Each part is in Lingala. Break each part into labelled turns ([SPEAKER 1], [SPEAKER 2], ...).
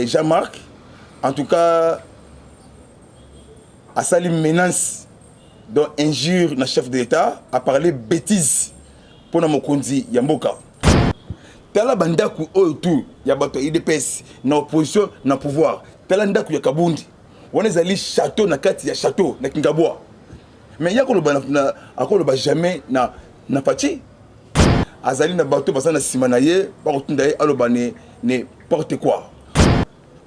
[SPEAKER 1] Jean-Marc, en tout cas, a sali menace, donc injure na chef de l'État, a parlé bêtises pour na mokonzi Yamboka. Tala bandaku oyo ya bato IDPS na opposition na pouvoir. Tala ndaku ya Kabundi. On est allé château na kati ya château na Kingabwa. Mais yako lo jamais na Fachi. Azali na bato basana simanaye ba rotunda ye aloba ne porte quoi.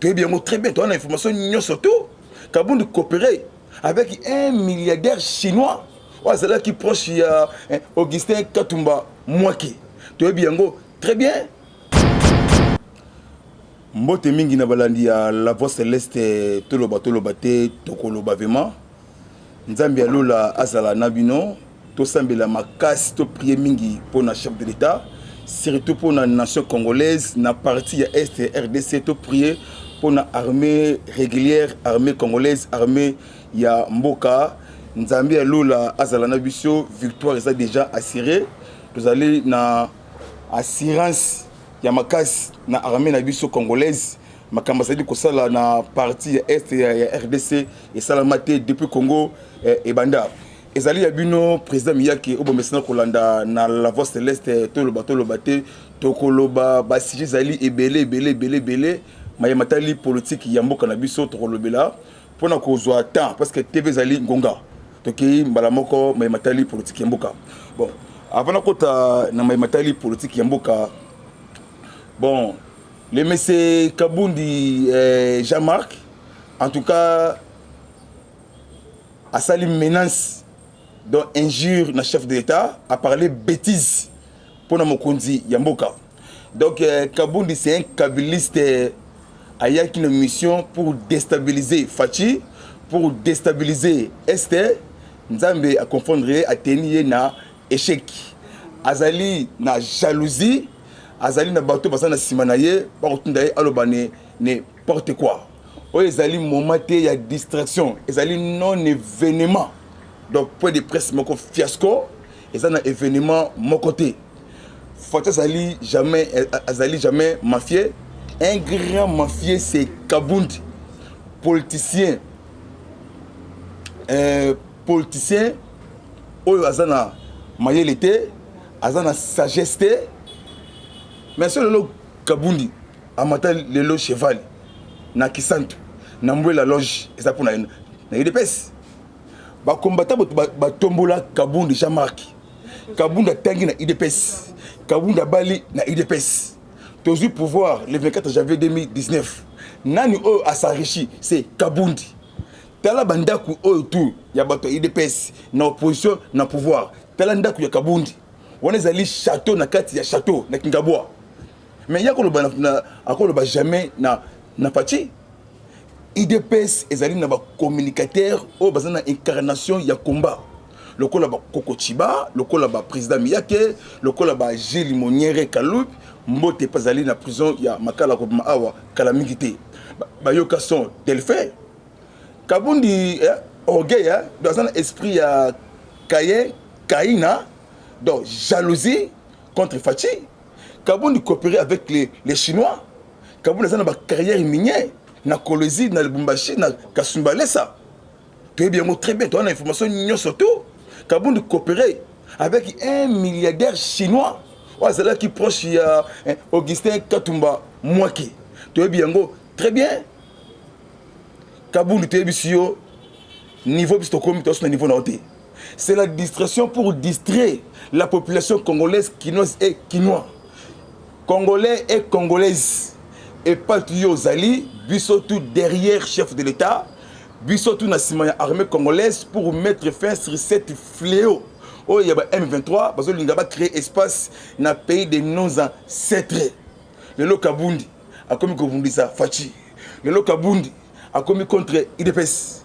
[SPEAKER 1] Tu es bien très bien, tu as l'information surtout. Kabundi coopérer avec un milliardaire chinois. Ouais, c'est là qui proche il y a Augustin Katumba Mwake. Tu es bien très bien. Mbote mingi na balandi ya la voix céleste toloba te tokoloba vraiment. Nzambi alola azala nabino to sambela makasi to prier mingi pour na chef de l'État, surtout pour la nation congolaise, na partie ya Est RDC to prier pour la armée régulière, armée congolaise, armée ya Mboka. Nzambi alola azala nabiso, victoire est déjà assurée. Vous allez na assurance ya makasi na armée nabiso congolaise. Makamba sadi kosala na partie Est ya RDC et salamate depuis Congo et Banda. Ezali yabino président Miyake obomesana kolanda na la voix céleste toloba te tokoloba basije zali ebele mayamatali politique ya mboka na biso tokolobela pona kozwa temps parce que TV zali ngonga toki mbala moko mayamatali politique ya mboka. Bon, avant kota na mayamatali politique ya mboka, bon, le monsieur Kabundi Jean-Marc, en tout cas, a sali menace, donc injure na chef de l'État, a parlé bêtises pour na mokonzi Yamboka. Donc Kabundi c'est un kabiliste a une mission pour déstabiliser Fachi, pour déstabiliser Este. Nzambe a confondre a tenir na échec. Azali na jalousie. Azali na bato basana simanaye ba rotunda ye aloba ne porte quoi. O ezali moment te ya distraction, ezali non événement. Donc point de presse moko fiasco, ezana événement mon côté. Fachi azali jamais mafieux. Un grand mafieux c'est Kabundi. Politicien oyo azana mayelete, azana sagesse. Mais sur le Kabundi, amata lelo cheval, na kisantu, na mbwe la loge, et ça pour na UDPS. Ba combattant ba tombola Kabundi Jean-Marc. Kabundi tangi na UDPS. Kabundi bali na UDPS. Toujours pouvoir le 24 janvier 2019. Nani o a s'enrichi, c'est Kabundi. Tala bandaku o tout, ya bato UDPS na opposition na pouvoir. Tala ndaku ya Kabundi. On est allé château na kati ya château na Kingabwa. Mais il y a jamais na Fachi. IDPS ezali na ba communicateur o bazana incarnation ya combat. Le kola ba Koko Chiba, le kola ba président Miyake, le kola ba Gilles Moniere Kaloup, mbote pazali na prison ya makala ko maawa kalamigité. Ba yoka son Delphin. Kabundi orgueil dans un esprit ya Kaina, donc jalousie contre Fachi. Kabundi coopérer avec les Chinois. Kabundi a une carrière minière. Na Kolwezi, na Lubumbashi, na Kasumbalesa. Tu es bien très bien, tu as l'information surtout. Kabundi coopérer avec un milliardaire chinois. Ouais, c'est là qui proche il y a Augustin Katumba Mwake. Tu es bien très bien. Kabundi tu es bien niveau bistokomi, tu es niveau nauté. C'est la distraction pour distraire la population congolaise, quinoise et quinois. Congolais et congolaises et patriotes ali, bisotou derrière chef de l'État, bisotou na simaya armée congolaise pour mettre fin sur cette fléau. Oh, il y a M23, parce que l'Ingaba créé espace dans le pays des non-ancêtres. Le Kabundi a commis Kabundi ça, Fachi. Le Kabundi a commis contre IDPS.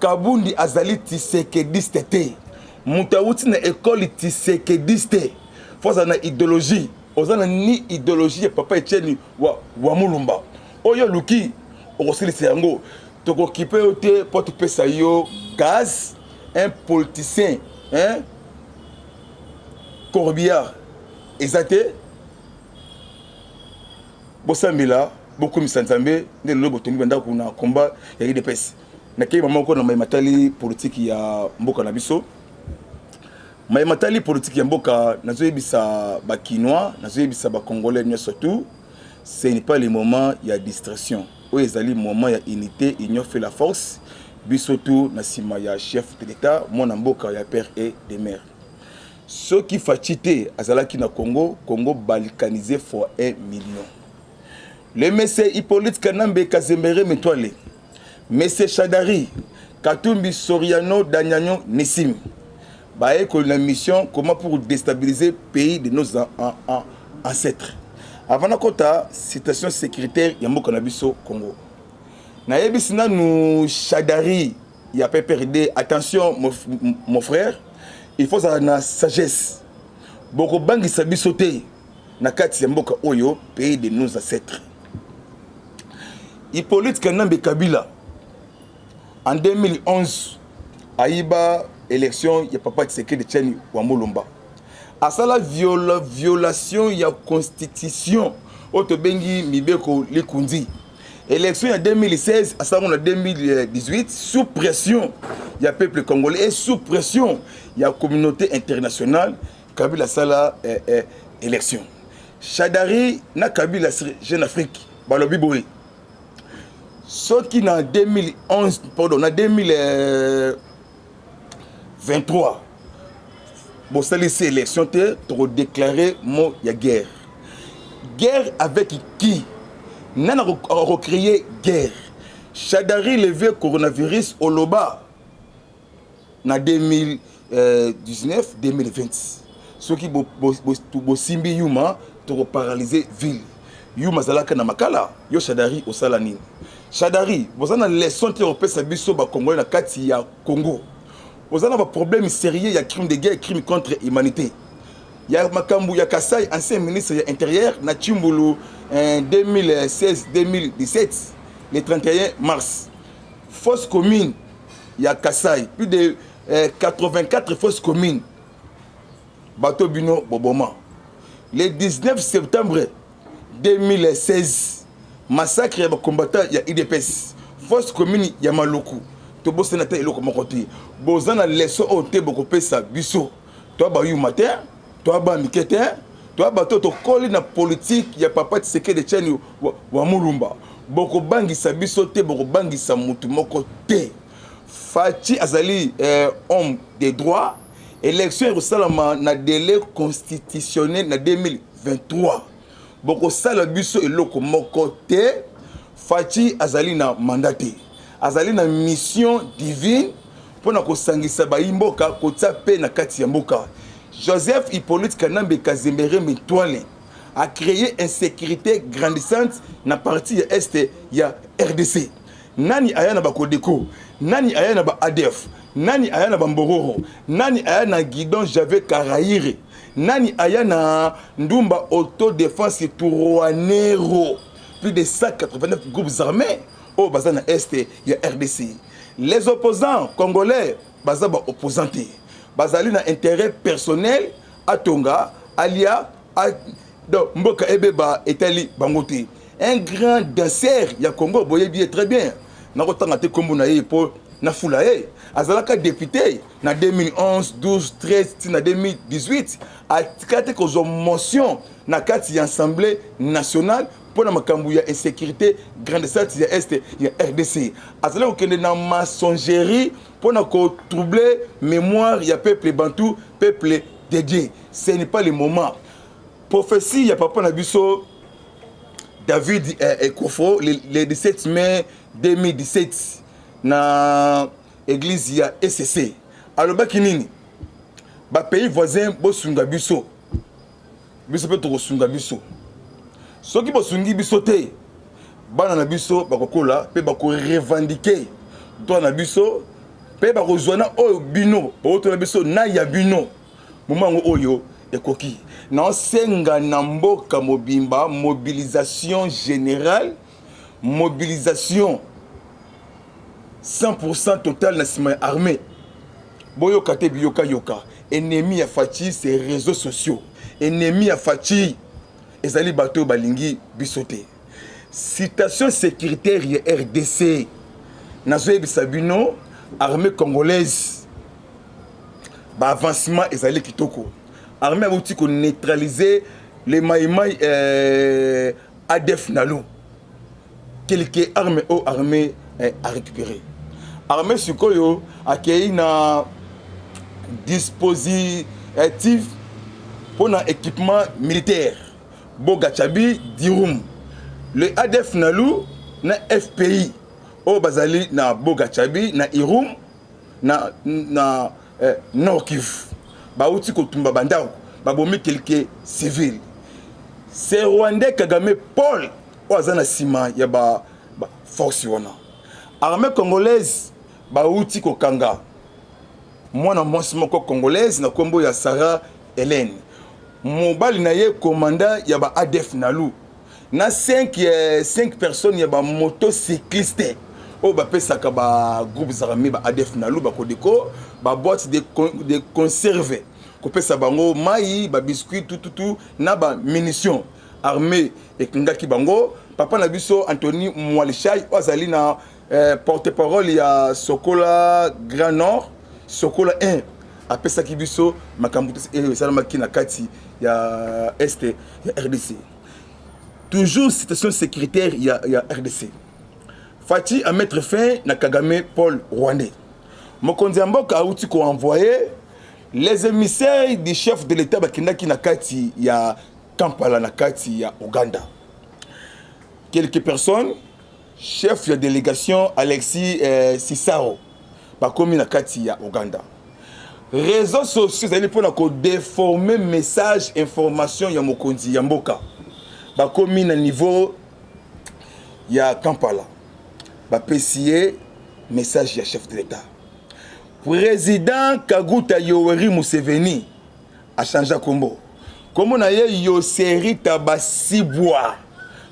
[SPEAKER 1] Kabundi azali tisekediste te. Moutawuti na école tisekediste. Faut ça na idéologie. Ozana ni idéologie papa Etienne wa mulumba. Oyo luki okosili yango toko kipe ote porte pesa yo gaz un politicien hein Corbillard exacté Bosambila beaucoup misanzambe nde lobo tongi banda kuna combat ya UDPS na kei mama ko na matali politique ya mboka na biso matali politique ya mboka nazo yebisa ba Kinois nazo yebisa ba Congolais surtout ce n'est pas le moment il y a distraction ou ezali moment il y a unité union fait la force biso tout na sima ya chef de l'état mon mboka ya père et des mères ceux qui fatité azalaki na Congo balkanisé fois 1 million. Le monsieur Hippolyte Kanambe Kazemere Metwale, monsieur Chadari, Katumbi Soriano Danyano Nessim. Baé que la mission comment pour déstabiliser le pays de nos ancêtres. Avant la kota situation sécuritaire yambo Nabiso Congo. Na yebisina nous Chadari y a pas perdu attention mon frère, il faut ça na sagesse. Boko bangi sabisote na kati yamboka oyo pays de nos ancêtres. Hippolyte Kanambe Kabila, en 2011, Aïba, élection, il y a Papa Tshisekedi de Tchani Wamolomba. À ça, la violation, il y a constitution. Otobengi Mibeko Likundi. Élection en 2016, à ça, on a 2018, sous pression, il y a peuple congolais, et sous pression, il y a communauté internationale. Kabila Sala, élection. Chadari, na Kabila, Jeune Afrique, Balobi Boé. Ce qui en 2011, pardon, en 2023, bon, ça laissé l'élection pour déclarer mon y a guerre. Guerre avec qui? N'a recréé guerre. Chadari levé coronavirus au Loba en 2019-2020. Ce qui bo simbi yuma pour paralyser ville. Yuma zalaka na makala yo Chadari au Salani. Chadari, vous avez une leçon qui est sa biso ba Congolais na kati ya Congo. Vous avez un problème sérieux, il y a crime de guerre, crime contre l'humanité. Il y a Makambu, il y a Kassai, ancien ministre de l'Intérieur, na Chimbulu en 2016-2017, le 31 mars. Fausse commune, il y a Kassai, plus de 84 fausses communes. Bateau Bino Boboma. Le 19 septembre 2016, massacre ya combattant ya IDPS force commune ya Maloku to bo sénateur eloko mokoté bozana leso oté boko pesa biso to ba yu matin to ba mikete to ba to koli na politique ya Papa Tshisekedi de Tchani wa Mulumba boko bangisa biso te boko bangisa mutu moko te Fachi azali homme des droits élection resalama na délai constitutionnel na 2023 boko sala biso eloko moko te Fachi azali na mandaté azali na mission divine pona ko sangisa ba imboka ko tsape na kati ya mboka. Joseph Hippolyte Kanambe Kazemere Metwale a créé insécurité grandissante na partie ya est ya RDC. Nani aya na ba Kodeko, nani aya na ba ADF, nani aya na ba Mbororo, nani aya na Guidon Javé Karaire, nani aya na Ndumba Autodéfense Tourouanero. Plus de 189 groupes armés au bazana est ya RDC. Les opposants congolais bazaba opposanté. Bazali na intérêt personnel à Tonga, alia à Mboka Ebeba etali bangote. Un grand danseur ya Congo boye bien très bien. Na kotanga te kombo na ye po na fulae. Azalaka député na 2011, 12, 13 na 2018 a tikate ko motion na kati ya assemblée nationale pour la makambu ya insécurité grande site ya est ya RDC. Azala okende na maçonnerie pour na ko troubler mémoire ya peuple bantou, peuple dédié. Ce n'est pas le moment. Prophétie ya papa na biso David Ekofo le 17 mai 2017 na église ya SCC. Alobaki nini? Ba pays voisin bo sunga biso. Biso pe to sunga biso. Soki bo sungi biso te bana na biso bakokola pe bako revendiquer droit na biso pe bako zwana oyo bino bo to na biso na ya bino momango oyo ekoki na senga na mboka mobimba mobilisation générale mobilisation 100% total na sima armée boyo kate biyoka yoka ennemi ya Fachi ces réseaux sociaux ennemi ya Fachi ezali bato balingi bisote situation sécuritaire ya RDC nazoyebisa bino armée congolaise avancement ezali kitoko armée abouti ko neutraliser les maïmaï ADF Nalu quelques armes ou armée à récupérer armée sikoyo akei na dispositif pour un équipement militaire Bogachabi Dirum le ADF Nalu na FPI au Bazali na Bogachabi na Irum na Nord Kivu bauti kotumba bandao babomi quelques civils c'est Rwandais Kagame Paul oazana sima ya ba force wana armée congolaise bauti kokanga mwana mwasi moko congolaise na kombo ya Sarah Hélène mobali na ye commandant ya ba ADF Nalu na 5 personnes ya ba motocycliste o ba pesaka ba groupes armés ba ADF Nalu ba kodeko ba boîte de conserve ko pesa bango mai ba biscuit tout na ba munitions armée et ngaki bango papa na biso Anthony Mwalishai ozali na porte-parole ya Sokola Grand Nord Sokola 1 apesa ki biso makambo salamaki na kati ya este ya RDC toujours situation sécuritaire ya RDC Fati à mettre fin na Kagame Paul Rwandais mokonzi mboka auti ko envoyer les émissaires du chef de l'état bakindaki na kati ya Kampala na kati ya Uganda quelques personnes chef de délégation Alexis Sisaro bakomi na kati ya Uganda réseaux sociaux zali pona ko déformer message information ya mokonzi ya mboka bakomi na niveau ya Kampala bapesiye message ya chef de l'état président Kaguta Yoweri Museveni a changé kombo comme na ye Yoseri Tabasibwa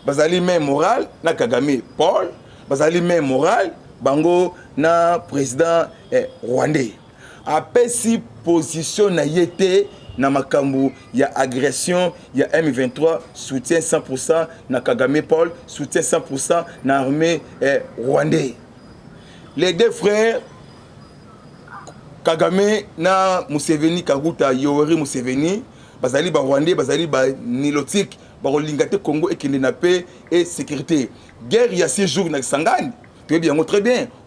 [SPEAKER 1] bazali main moral na Kagame Paul bazali main moral bango na président rwandais apesi position na yete na makambu ya agression ya M23 soutien 100% na Kagame Paul soutien 100% na armée rwandais les deux frères Kagame na Museveni Kaguta Yoweri Museveni bazali ba rwandais bazali ba nilotique ba rolingate Congo ekende na paix et sécurité guerre ya 6 jours na Sangani très bien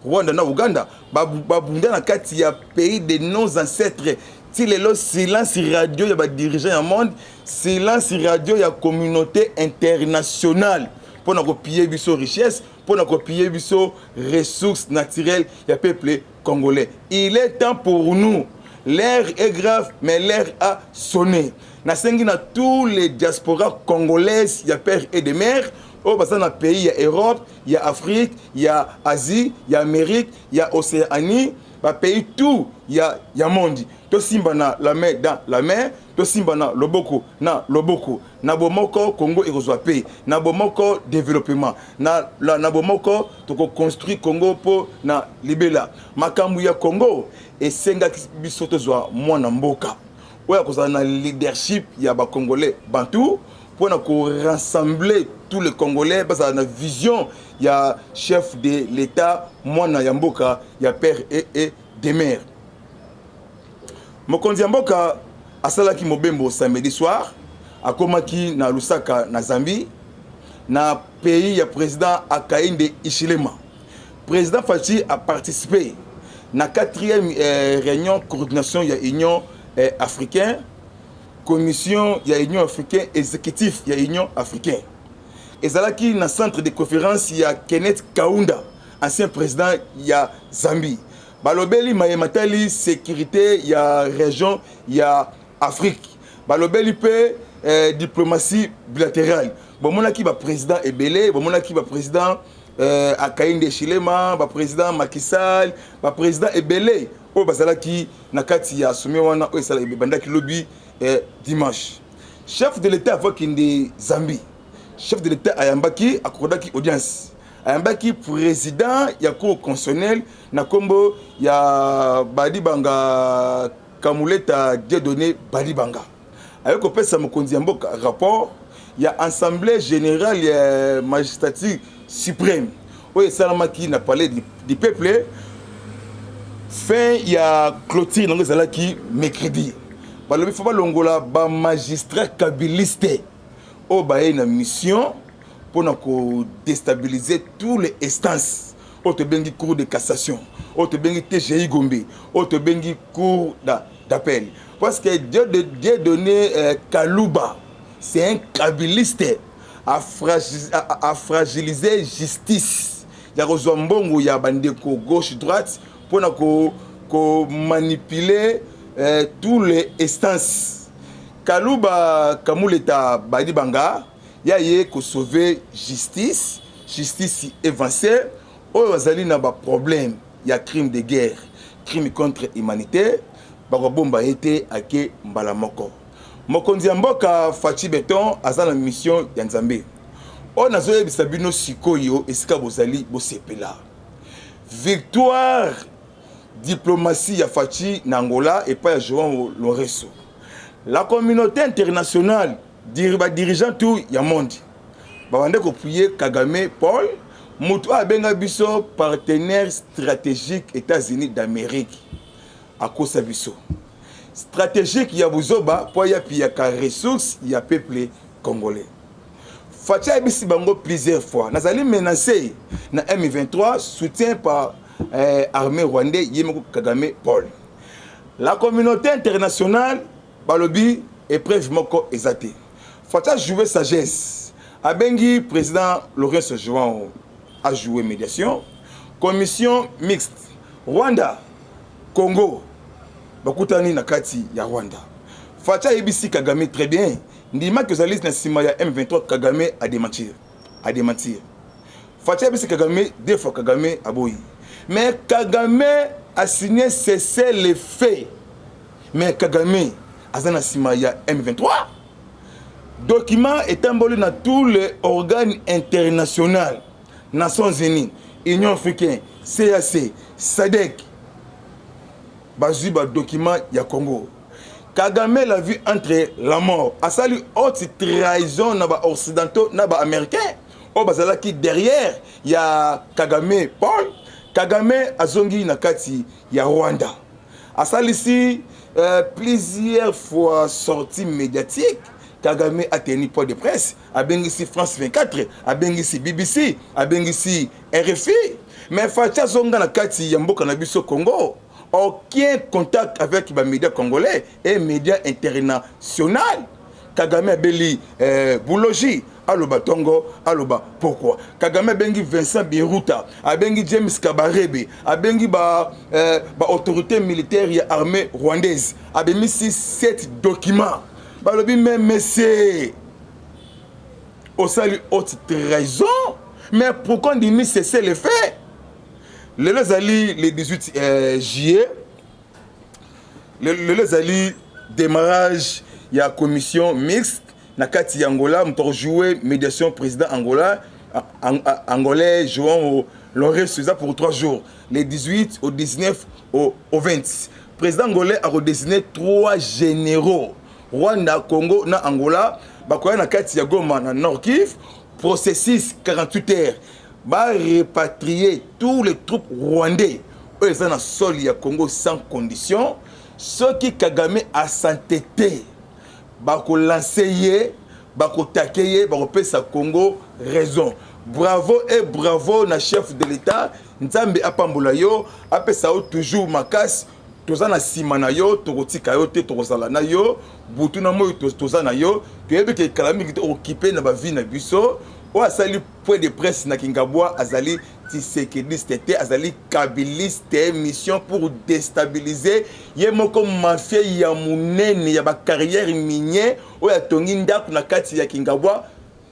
[SPEAKER 1] Rwanda na Uganda babunda na kati ya pays de nos ancêtres si le silence radio ya ba dirigeant ya monde silence radio ya communauté internationale pour na copier biso richesse pour na copier biso ressources naturelles ya peuple congolais il est temps pour nous l'heure est grave mais l'heure a sonné na sengi na tous les diasporas congolaises ya père et de mère au bassin na pays ya Europe ya Afrique ya Asie ya Amérique ya Océanie ba pays tout ya monde to simba na la main dans la main to simba na loboko na bomoko Congo ekozwa paix na bomoko développement na bomoko to construire Congo po na libela makambu ya Congo esenga biso tozwa mwana mboka oya kozala na leadership ya ba congolais bantu pour rassembler tous les Congolais parce que la vision il y a chef de l'État mwana ya mboka ya père et des mères mokonzi ya mboka asalaki mobembo samedi soir akomaki na Lusaka na Zambie na pays ya président Hakainde Hichilema président Fachi a participé na 4e réunion coordination ya Union africaine commission ya Union africaine exécutif ya Union africaine ezalaki na centre de conférence ya Kenneth Kaunda ancien président ya Zambie balobeli mayematali sécurité ya région ya Afrique balobeli pe diplomatie bilatérale bomonaki ba président ebele bomonaki ba président Hakainde Hichilema ba président Macky Sall ba président ebele o bazalaki na kati ya sommet wana o esala bandaki lobby dimanche chef de l'état avokinde Zambie chef de l'état ayambaki akordaki audience ayambaki président ya cour constitutionnelle na kombo ya Badibanga Kamuleta Dieudonné Badibanga avec opesa mokonzi mboka rapport ya assemblée générale magistrature suprême oyo esalamaki na palais du peuple fin ya clôture nango ezalaki mercredi balobi fo balongola bamagistrat kabiliste oyo baye na mission mpona kodéstabiliser tous les instances oyo tobengi cour de cassation oyo tobengi TGI Gombe oyo tobengi cour d'appel parce que Dieu donné Kalouba c'est un kabiliste à fragiliser justice ya kozwa mbongo ya bandeko gauche droite mpona ko manipuler tous les instances. Kalouba Kamuleta Badi Banga yaye ko sauver justice évancée oyo bazali na ba problème ya crime de guerre crime contre humanité bakobomba ete ake mbala moko mokonzi ya mboka Fachi Beton aza na mission ya Nzambe oyo nazoyebisa bino sikoyo esika bozali bosepela victoire diplomatie ya Fachi na Angola et pas ya João Lourenço. La communauté internationale dirigeant tout ya monde babande ko prier Kagame Paul mutu abenga biso partenaire stratégique États-Unis d'Amérique à kosa biso stratégique ya buzoba po ya pia ka ressources ya peuple congolais. Fachi abisi bango plusieurs fois nazali menacé na M23 soutien par armée rwandais Yemeko Kagame Paul. La communauté internationale balobi épreuve moko ezate. Fachi a joué sagesse. Abengi président Lourenço João a joué médiation. Commission mixte Rwanda Congo bakutani na kati ya Rwanda. Fachi a ebisi Kagame très bien. Ndima que zaliste na sima ya M23 Kagame a démentir. Fachi a ebisi Kagame deux fois Kagame aboyi. Mais Kagame a signé cesser les faits. Mais Kagame azana sima ya M23. Document est envolé dans tous les organes internationaux, Nations Unies, Union africaine, CAC, SADC. Bazuba document ya Congo. Kagame l'a vu entre la mort. Asali haute trahison na ba occidentaux na ba américains. O bazala qui derrière ya Kagame Paul. Kagame azongi na kati ya Rwanda. Asali si plusieurs fois sorti médiatique. Kagame a tenu point de presse, a ici France 24, a ici BBC, a ici RFI. Mais Fachi zonga na kati ya mboka na biso Congo. Aucun contact avec les médias congolais et les médias internationaux. Kagame a beli Boulogi, aloba Tongo, aloba pourquoi. Kagame a bengi Vincent Biruta, a bengi James Kabarebe, a bengi autorité militaire et armée rwandaise. A bengi 7 documents. Balobi même c'est au salut haute trahison. Mais pourquoi on dit cesser les faits? Le Zali le 18 juillet, le Zali démarrage il y a commission mixte na kati Angola pour jouer médiation président angolais jouant Lourenço pour 3 jours, les 18 au 19 au 20. Président angolais a redessiné 3 généraux. Rwanda, Congo, na Angola, bakoya na kati ya Goma na Nord Kivu, processus 48 heures, ba répatrier tous les troupes rwandais. Eux ils sont na sol ya Congo sans condition. Ceux qui Kagame a s'entêté, bako lancer, bako taquer, bako pesa Congo raison. Bravo et bravo na chef de l'État, Nzambe apambola yo, apesa toujours makas. Toza na sima na yo tokotika yo te tokozala na yo butu na moyo toza na yo toyebi ke kalami ki occupé na ba vie na biso o asali point de presse na Kingabwa azali tisekediste te azali kabiliste mission pour déstabiliser ye moko mafia ya munene ya ba carrière minier o ya tongi ndaku na kati ya Kingabwa.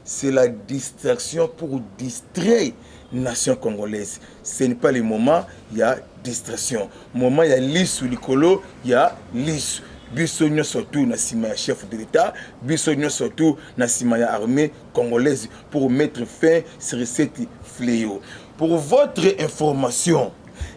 [SPEAKER 1] C'est la distraction pour distraire nation congolaise. Ce n'est pas le moment, il y a distraction. Moment, il y a l'issue likolo, il y a l'issue. Bissonio surtout na sima chef de l'État, bissonio surtout na sima armée congolaise pour mettre fin sur cette fléau. Pour votre information,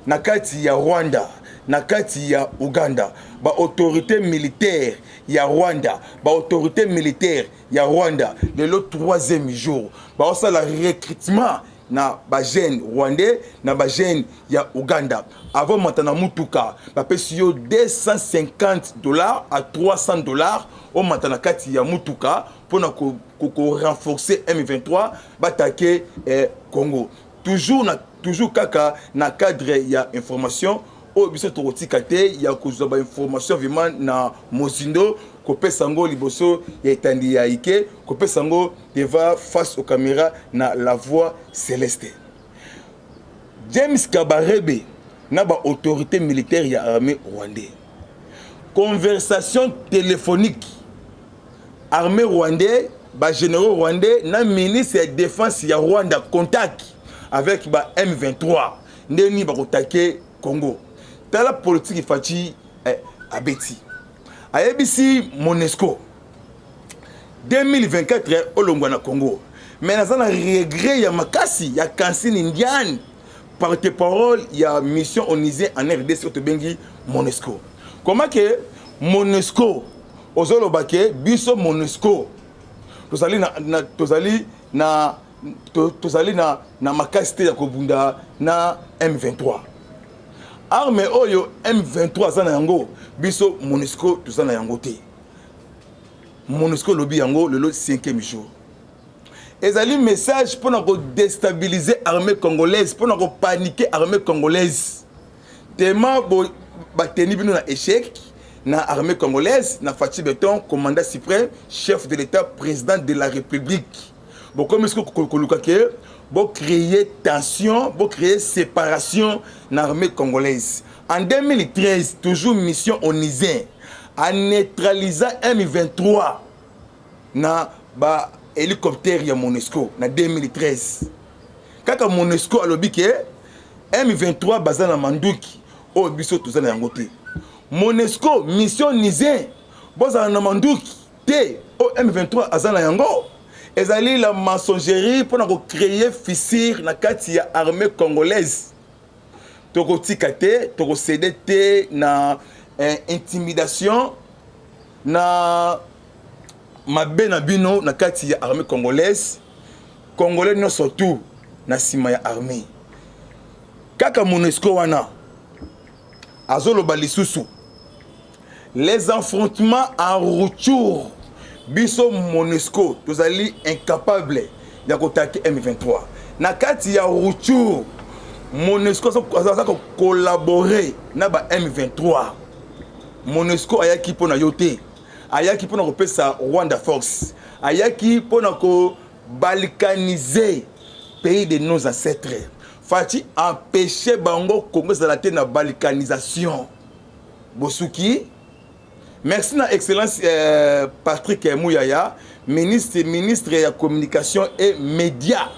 [SPEAKER 1] na kati ya Rwanda, na kati ya Uganda, ba autorité militaire ya Rwanda, ba autorité militaire ya Rwanda, le 3e jour, ba osala recrutement na ba jeune rwandais na ba jeune ya Uganda. Avant matana mutuka, ba pesi yo $250 à $300 au matana kati ya mutuka pour na ko renforcer M23 bataquer Congo. Toujours kaka na cadre ya information o biso tokotika te ya kozwa ba information vraiment na mozindo kopesa ngo liboso ya etandi ya ike kopesa ngo deva face aux caméras na la voix céleste. James Kabarebe na ba autorité militaire ya armée rwandais. Conversation téléphonique armée rwandais ba généraux rwandais na ministre de défense ya Rwanda contact avec ba M23 ndeni ba kotake Congo. Tala politique fati abeti. Ayebisi MONUSCO 2024 olongwa na Congo. Mais nazana regret ya makasi ya Kansini Indian porte-parole ya mission onisienne en RDC otobengi MONUSCO. Comment que MONUSCO ozolobake biso MONUSCO tozali na makasite ya kobunda na M23. Arme oyo M23 zana yango biso MONUSCO tozana yango te. MONUSCO lobi yango le 5e jour. Ezali message pour nous déstabiliser l'armée congolaise, pour nous paniquer l'armée congolaise. Tellement bateni bino na échec na armée congolaise, na Fathi Beton, commandant suprême, chef de l'État, président de la République. Bon, comme est-ce que vous créer tension, vous créer séparation dans l'armée congolaise. En 2013, toujours mission onisienne, en neutralisant M23 na ba hélicoptère ya MONUSCO en 2013. Quand MONUSCO a lobby que M23 bazana na manduki, o biso tozana yango te. MONUSCO mission onisienne, bozana na manduki te, o M23 azana yango. Ezali la mensongerie pour créer fissure na kati ya armée congolaise. Toko tikate, toko cédé na intimidation na mabe na bino na kati ya armée congolaise. Congolais non surtout na sima ya armée. Kaka MONUSCO wana azoloba lisusu. Les affrontements en retour biso MONUSCO tozali incapable ya kotaki M23 na kati ya retour MONUSCO aza ko collaborer na ba M23. MONUSCO ayaki pona yote ayaki pona kopesa Rwanda Force ayaki pona ko balkaniser pays de nos ancêtres. Fati empêcher bango Congo za te na balkanisation. Bosuki. Merci na excellence Patrick Mouyaya, ministre de la communication et médias.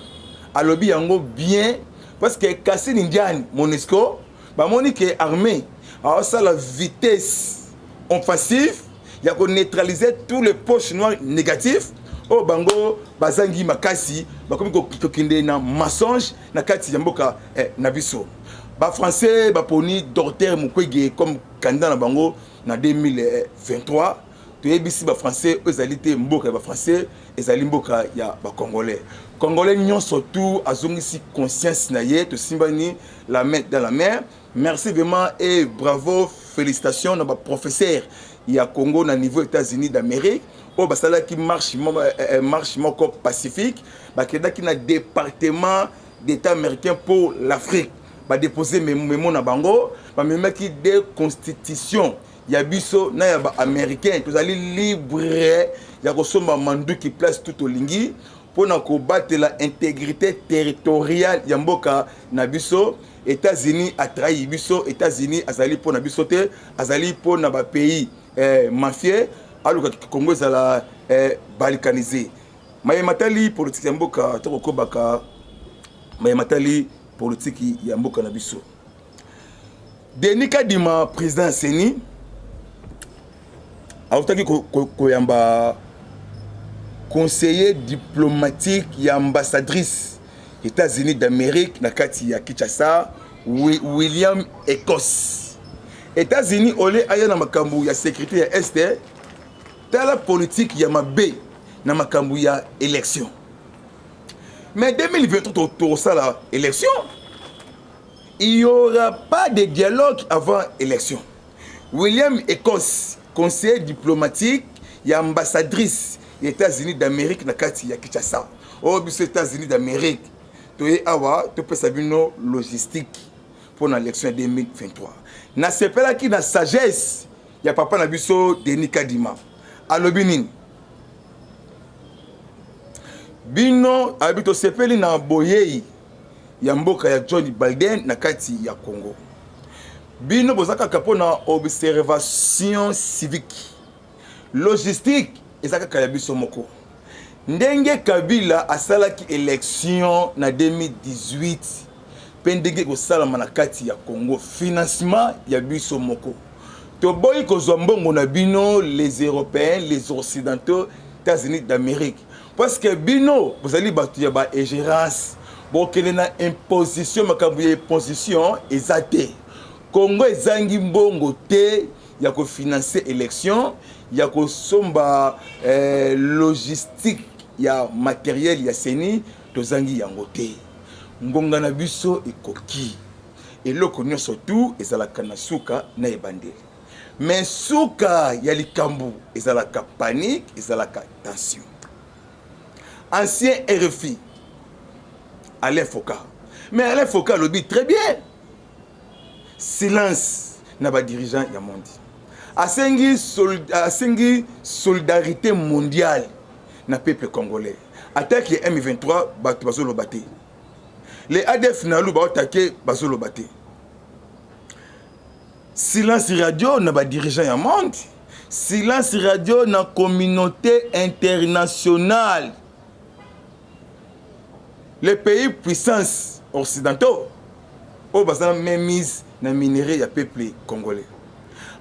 [SPEAKER 1] Alobi yango bien parce que Kassini Indian MONUSCO, ba monique armée a ça la vitesse offensive, il y a qu'on neutraliser tous les poches noires négatifs. Oh bango bazangi makasi ba komi ko kinde na mensonge na kati ya mboka na biso. Ba français ba poni docteur Mukwege comme candidat na bango na 2023 to yebisi ba français ezalité mboka ba français ezali mboka ya ba congolais. Congolais nyon surtout azongisi conscience na ye to simbani la main dans la mer. Merci vraiment et bravo, félicitations na ba professeur ya Congo na niveau États-Unis d'Amérique. Oh basala qui marche moko pacifique ba keda ki na département d'État américain pour l'Afrique ba déposer mémo na bango ba même qui des constitutions ya biso na ya ba américain tozali libre ya kosomba mandu qui place tout au lingi pour na combattre la intégrité territoriale ya mboka na biso. États-Unis a trahi biso, États-Unis azali pour na biso te azali pour na ba pays mafieux alors que Congo ezala balkanisé. Maye matali politique ya mboka toko baka maye matali politique ya mboka na biso. Denis Kadima président Seni autaki koyamba conseiller diplomatique et ambassadrice États-Unis d'Amérique na kati ya Kinshasa William Ecos. États-Unis olé aya na makambu ya sécurité ya est tala politique ya mabe na makambu ya élection. Mais 2023 tout ça la élection, il n'y aura pas de dialogue avant élection. William Ecos, conseiller diplomatique, et ambassadrice des États-Unis d'Amérique na kati ya Kinshasa. Oh, bis États-Unis d'Amérique. Toye awa, to pe sabino logistique pour l'élection 2023. Na sepela ki na sagesse, ya papa na biso Denis Kadima. Alobinin. Bino abito sepeli na boyei ya mboka ya John Biden na kati ya Congo. Bino bozaka kapona observation civique. Logistique ezaka kaya biso moko. Ndenge Kabila asalaki élection na 2018 pendenge ko salama na kati ya Congo financement ya biso moko. To boyi ko zombongo na bino les Européens, les Occidentaux, États-Unis d'Amérique. Parce que bino vous allez battre ya ba ingérence bon kele na imposition makambu ya imposition ezate. Congo ezangi mbongo te ya ko financer élection ya ko somba logistique ya matériel ya seni tozangi yango te. Ngonga na biso ekoki eloko nyonso tu ezalaka na suka na ebandeli. Mais suka ya likambu ezalaka panique, ezalaka tension. Ancien RFI Alain Foka. Mais Alain Foka le dit très bien. Silence na ba dirigeant ya monde. Asengi solidarité mondiale na peuple congolais. Attaque M23 bazolo baté. Les ADF nalu ba attaquer bazolo baté. Silence radio na ba dirigeant ya monde. Silence radio na communauté internationale. Les pays puissance occidentaux au bazana même mise na minerai ya peuple congolais.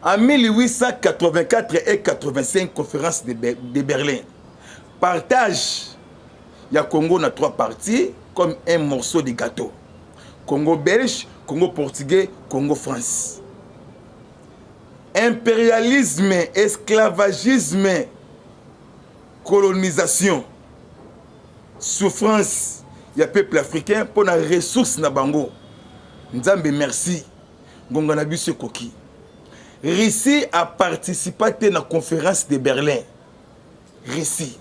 [SPEAKER 1] En 1884 et 85 conférence de Berlin. Partage ya Congo na 3 parties comme un morceau de gâteau. Congo belge, Congo portugais, Congo France. Impérialisme, esclavagisme, colonisation, souffrance ya peuple africain pour la ressource na bango. Nzambe merci. Ngonga na biso koki. Russie a participé à la conférence de Berlin. Russie.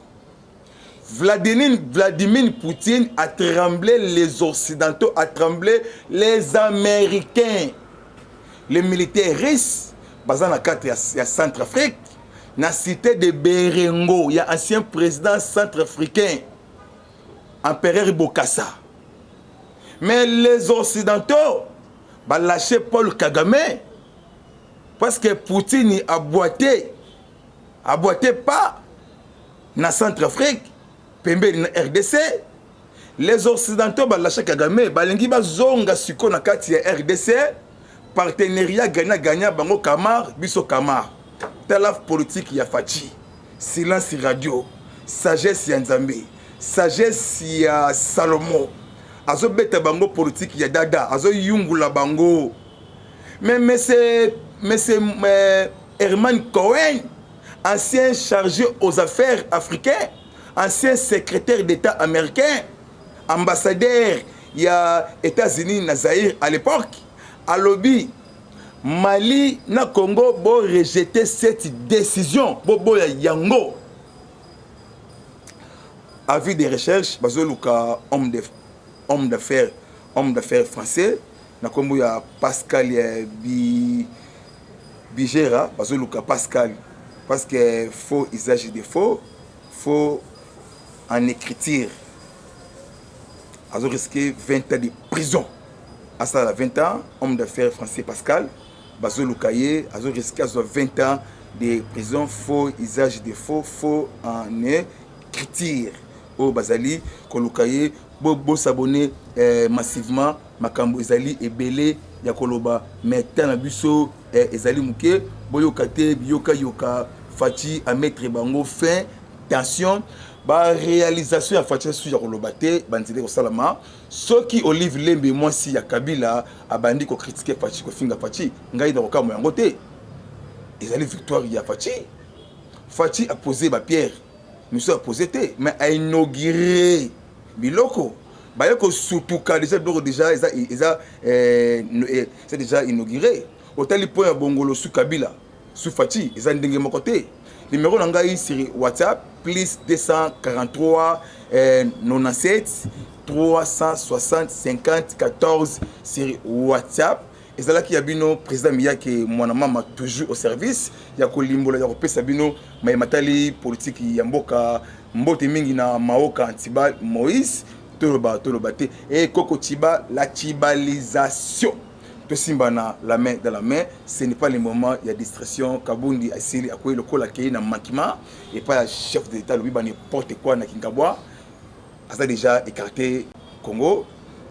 [SPEAKER 1] Vladimir Poutine a tremblé les Occidentaux, a tremblé les Américains. Les militaires russes, basant la carte ya Centrafrique, na cité de Berengo, il y a ancien président centrafricain, empereur Bokassa. Mais les Occidentaux, bah lâché Paul Kagame, parce que Poutine a boité pas na Centrafrique, pembe na RDC. Les Occidentaux ba lâché Kagame, balingi ba zonga siko na kati ya RDC, partenariat gagnant bango Kamar, biso Kamar. Tala politique ya Fachi. Silence radio, sagesse ya Nzambe, sagesse ya Salomo. Azo beta bango politique ya Dada, azo yungula bango. Mais c'est Herman Cohen, ancien chargé aux affaires africains, ancien secrétaire d'État américain, ambassadeur il y a États-Unis na Zaïre à l'époque, à lobby Mali na Congo bo rejeter cette décision bo ya yango. Avis de recherche bazoluka homme d'affaires français na kombo ya Pascal Bigera bazoluka Pascal parce que faux usage de faux en écriture azo risqué 20 ans de prison à ça 20 ans homme d'affaires français Pascal bazoluka ye azo risqué 20 ans de prison faux usage de faux en écriture au bazali kolukaye bo s'abonner massivement makambo ezali ebele ya koloba meta na biso ezali muke boyoka te biyoka yoka Fachi à mettre bango fin tension ba réalisation ya Fachi su ya kolobate banzile ko salama soki Olive Lembe mwasi ya Kabila abandi ko critiquer Fachi ko finga Fachi ngai na ko yango te ezali victoire ya Fachi. Fachi a posé ba pierre nous a posé te mais a inauguré biloko bayeko surtout ka déjà c'est déjà inauguré hôtel point ya Bongolo su Kabila su Fachi eza ndenge moko te. Numéro na ngai sur WhatsApp plus 243 97 360 50 14 sur WhatsApp. Et c'est là qu'il y a bino président Miyake mwana mama toujours au service ya kolimbola ya kopesa bino mai matali politique ya mboka mbote mingi na maoka Antibal Moïse toloba te et Koko Chiba la chibalisation. Tout simbana la main dans la main, ce n'est pas le moment, il y a distraction. Kabundi a essayé à quoi le col accueilli dans manquement et pas le chef de l'État, lui, n'importe quoi na Kinkabwa. Ça a déjà écarté Congo.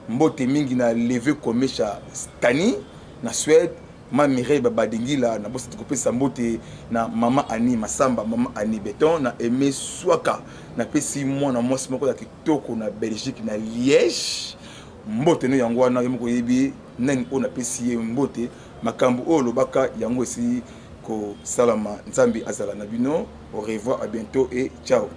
[SPEAKER 1] Mbote mingi na levé comme Stani, na Suède, ma Mireille Babadingi la na bosse de couper sa mbote na Mama Ani Masamba, Mama Ani Béton, na Aimé Swaka, na Pessi moi na moi smoko na Kitoko na Belgique na Liège. Mbote no yango wana yemoko yebi nani ona pesi mbote makambu o lobaka yango esi ko salama nzambi azala na bino. Au revoir, à bientôt et ciao.